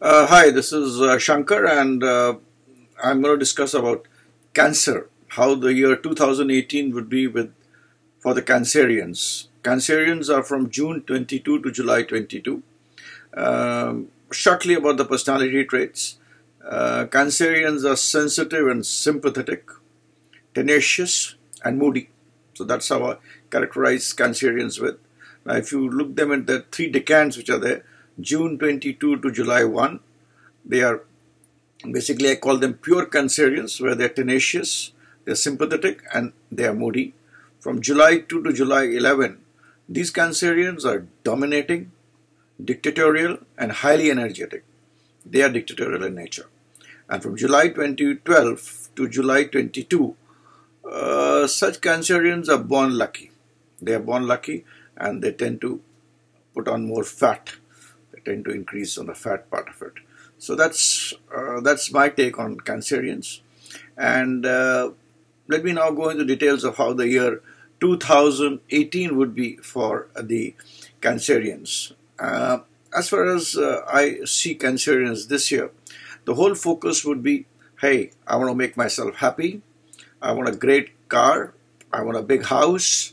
Hi, this is Shankar, and I'm going to discuss about cancer. How the year 2018 would be with for the Cancerians. Cancerians are from June 22 to July 22. Shortly about the personality traits. Cancerians are sensitive and sympathetic, tenacious, and moody. So that's how I characterize Cancerians with. Now, if you look them at the three decans which are there, June 22 to July 1, they are basically, I call them pure Cancerians, where they're tenacious, they're sympathetic, and they are moody. From July 2 to July 11, these Cancerians are dominating, dictatorial, and highly energetic. They are dictatorial in nature. And from July 2012 to July 22, such Cancerians are born lucky. They are born lucky, and they tend to put on more fat. They tend to increase on the fat part of it. So that's my take on Cancerians. And let me now go into details of how the year 2018 would be for the Cancerians. As far as I see Cancerians this year, the whole focus would be, hey, I want to make myself happy. I want a great car. I want a big house.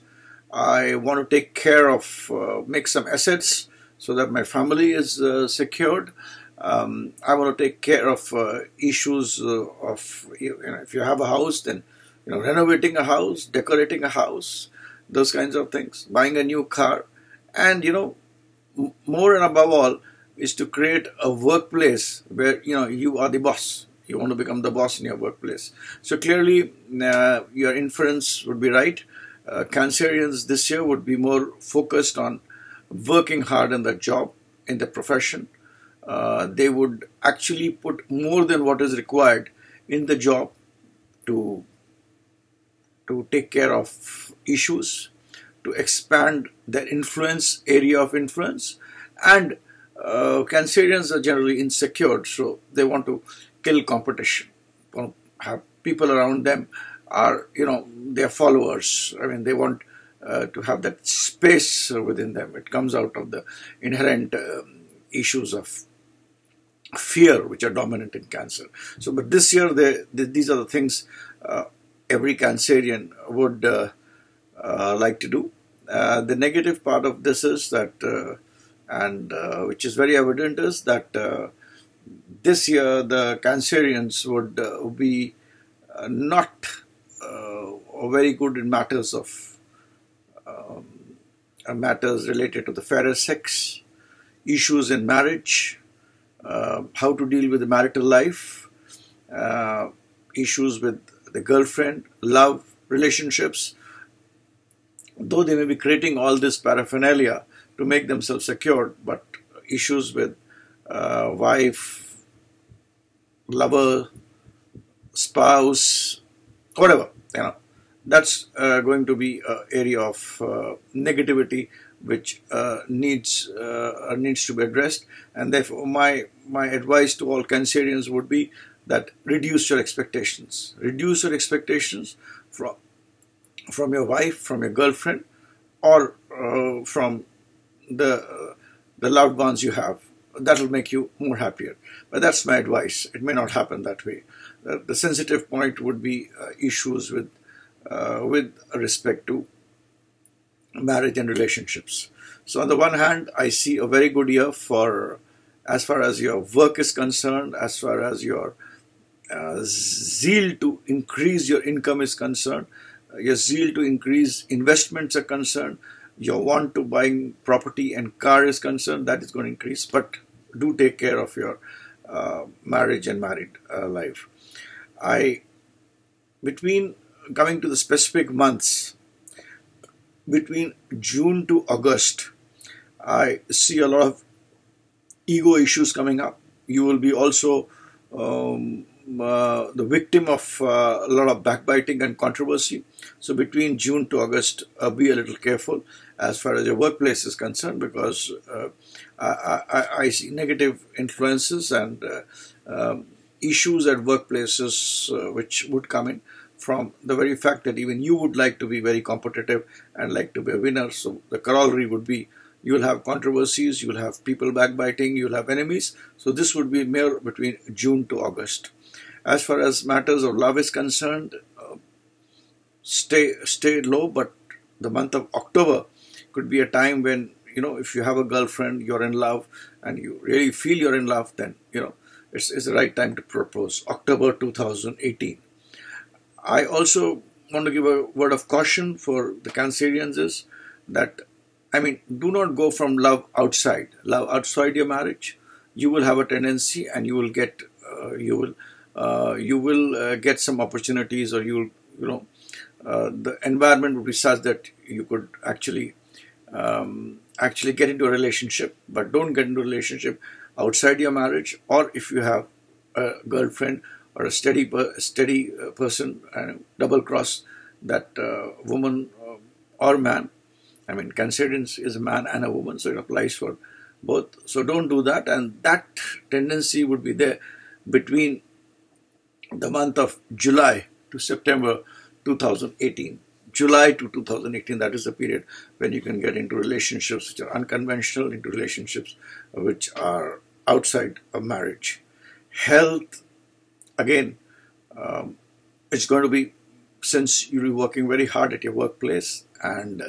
I want to take care of, make some assets so that my family is secured. I want to take care of issues of, if you have a house, then renovating a house, decorating a house, those kinds of things, buying a new car, and more and above all is to create a workplace where you are the boss. You want to become the boss in your workplace. So clearly, your inference would be right. Cancerians this year would be more focused on working hard in the job, in the profession. They would actually put more than what is required in the job to take care of issues, to expand their influence, area of influence. And Cancerians are generally insecure, so they want to kill competition. Have people around them are, their followers. I mean, they want to have that space within them. It comes out of the inherent issues of fear which are dominant in Cancer. So, but this year, these are the things every Cancerian would like to do. The negative part of this is that, which is very evident, is that this year the Cancerians would be not very good in matters of matters related to the fairer sex, issues in marriage, how to deal with the marital life, issues with the girlfriend, love, relationships. Though they may be creating all this paraphernalia to make themselves secure, but issues with wife, lover, spouse, whatever, that's going to be an area of negativity which needs to be addressed. And therefore, my advice to all Cancerians would be that reduce your expectations. Reduce your expectations from your wife, from your girlfriend, or from the loved ones you have. That will make you more happier. But that's my advice. It may not happen that way. The sensitive point would be issues with respect to marriage and relationships. So on the one hand, I see a very good year for as far as your work is concerned, as far as your zeal to increase your income is concerned, your zeal to increase investments are concerned, your want to buying property and car is concerned, that is going to increase. But do take care of your marriage and married life. Between coming to the specific months, between June to August, I see a lot of ego issues coming up. You will be also the victim of a lot of backbiting and controversy. So between June to August, be a little careful as far as your workplace is concerned, because I see negative influences and issues at workplaces which would come in from the very fact that even you would like to be very competitive and like to be a winner. So the corollary would be You will have controversies, you will have people backbiting, you will have enemies. So this would be more between June to August. As far as matters of love is concerned, stay low, but the month of October could be a time when, if you have a girlfriend, you're in love, and you really feel you're in love, then, it's the right time to propose. October 2018. I also want to give a word of caution for the Cancerians is that, do not go from love outside your marriage. You will have a tendency, and you will get get some opportunities, or the environment would be such that you could actually get into a relationship. But don't get into a relationship outside your marriage, or if you have a girlfriend or a steady person, and double cross that woman or man. Cancerians is a man and a woman, so it applies for both. So don't do that, and that tendency would be there between the month of July to September 2018. July to 2018, that is the period when you can get into relationships which are unconventional, into relationships which are outside of marriage. Health, again, it's going to be, since you'll be working very hard at your workplace, and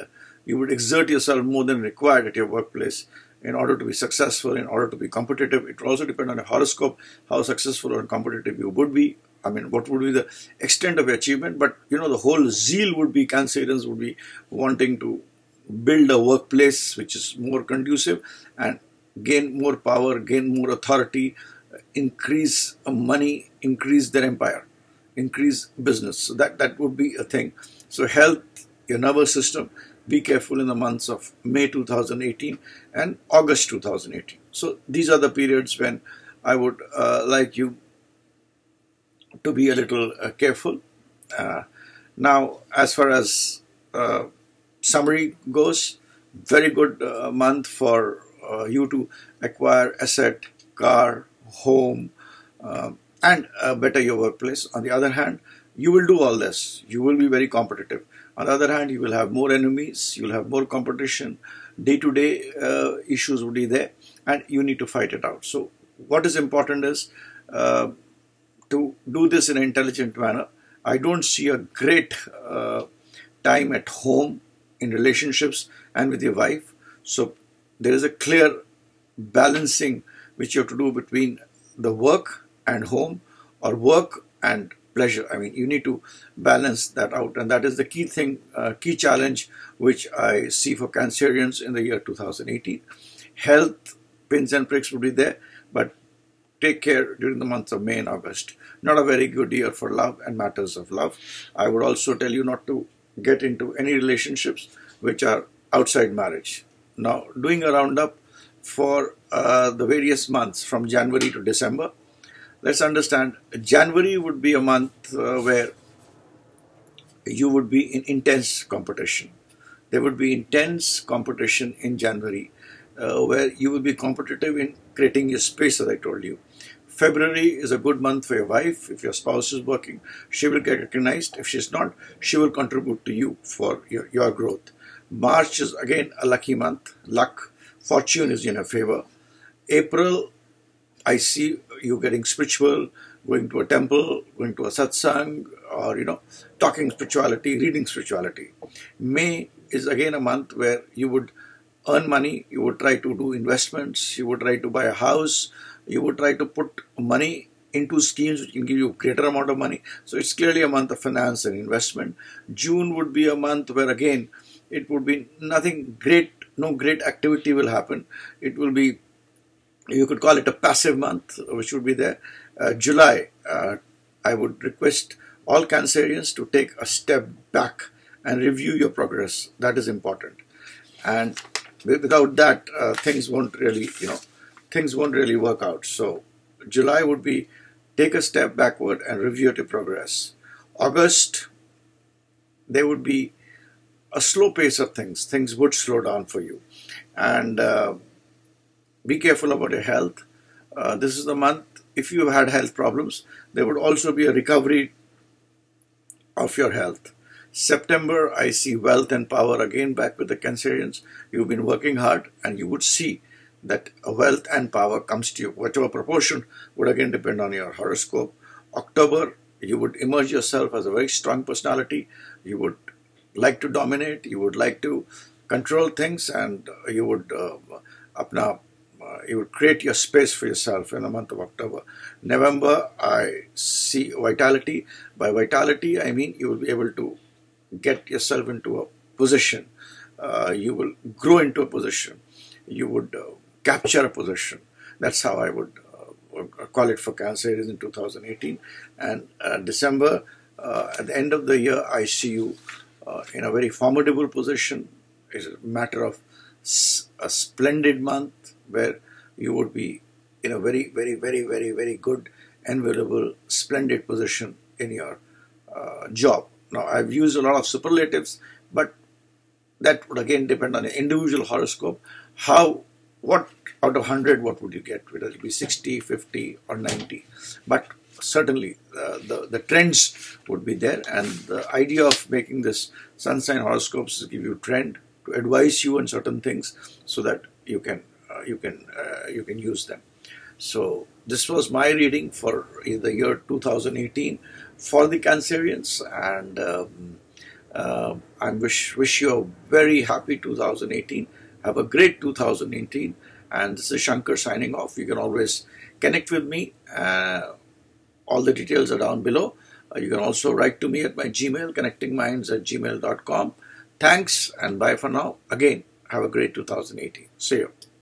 you would exert yourself more than required at your workplace in order to be successful, in order to be competitive. It will also depend on a horoscope, how successful or competitive you would be. What would be the extent of your achievement? But, the whole zeal would be, Cancerians would be wanting to build a workplace which is more conducive and gain more power, gain more authority, increase money, increase their empire, increase business. So that would be a thing. So health, your nervous system, be careful in the months of May 2018 and August 2018. So these are the periods when I would like you to be a little careful. Now, as far as summary goes, very good month for you to acquire asset, car, home, and better your workplace. On the other hand, you will do all this. You will be very competitive. On the other hand, you will have more enemies, you will have more competition, day-to-day issues will be there, and you need to fight it out. So what is important is to do this in an intelligent manner. I don't see a great time at home, in relationships, and with your wife. So there is a clear balancing which you have to do between the work and home, or work and pleasure. You need to balance that out, and that is the key thing, key challenge which I see for Cancerians in the year 2018. Health, pins and pricks will be there, but take care during the months of May and August. Not a very good year for love and matters of love. I would also tell you not to get into any relationships which are outside marriage. Now, doing a roundup for the various months from January to December. Let's understand, January would be a month where you would be in intense competition. There would be intense competition in January, where you will be competitive in creating your space, as I told you. February is a good month for your wife. If your spouse is working, she will get recognized. If she's not, she will contribute to you for your growth. March is again a lucky month. Luck, fortune is in her favor. April, I see you getting spiritual, going to a temple, going to a satsang, or talking spirituality, reading spirituality. May is again a month where you would earn money, you would try to do investments, you would try to buy a house, you would try to put money into schemes which can give you a greater amount of money. So it's clearly a month of finance and investment. June would be a month where again it would be nothing great, no great activity will happen. It will be, you could call it a passive month, which would be there. July, I would request all Cancerians to take a step back and review your progress. That is important. And without that, things won't really work out. So July would be take a step backward and review your progress. August, there would be a slow pace of things. Things would slow down for you. And be careful about your health. This is the month, if you had health problems, there would also be a recovery of your health. September, I see wealth and power again back with the Cancerians. You've been working hard, and you would see that wealth and power comes to you. Whatever proportion would again depend on your horoscope. October, you would emerge yourself as a very strong personality. You would like to dominate. You would like to control things, and you would you would create your space for yourself in the month of October. November, I see vitality. By vitality, I mean you will be able to get yourself into a position. You will grow into a position. You would capture a position. That's how I would call it for Cancerians in 2018. And December, at the end of the year, I see you in a very formidable position. It's a matter of a splendid month where you would be in a very, very, very, very, very good, enviable, splendid position in your job. Now, I've used a lot of superlatives, but that would again depend on the individual horoscope. What out of 100, what would you get? Whether it be 60, 50, or 90. But certainly, the trends would be there. And the idea of making this sun sign horoscopes is to give you trend, to advise you on certain things, so that you can use them. So this was my reading for the year 2018 for the Cancerians, and I wish you a very happy 2018. Have a great 2018, and this is Shanker signing off. You can always connect with me. All the details are down below. You can also write to me at my Gmail, connectingminds@gmail.com. Thanks and bye for now. Again, have a great 2018. See you.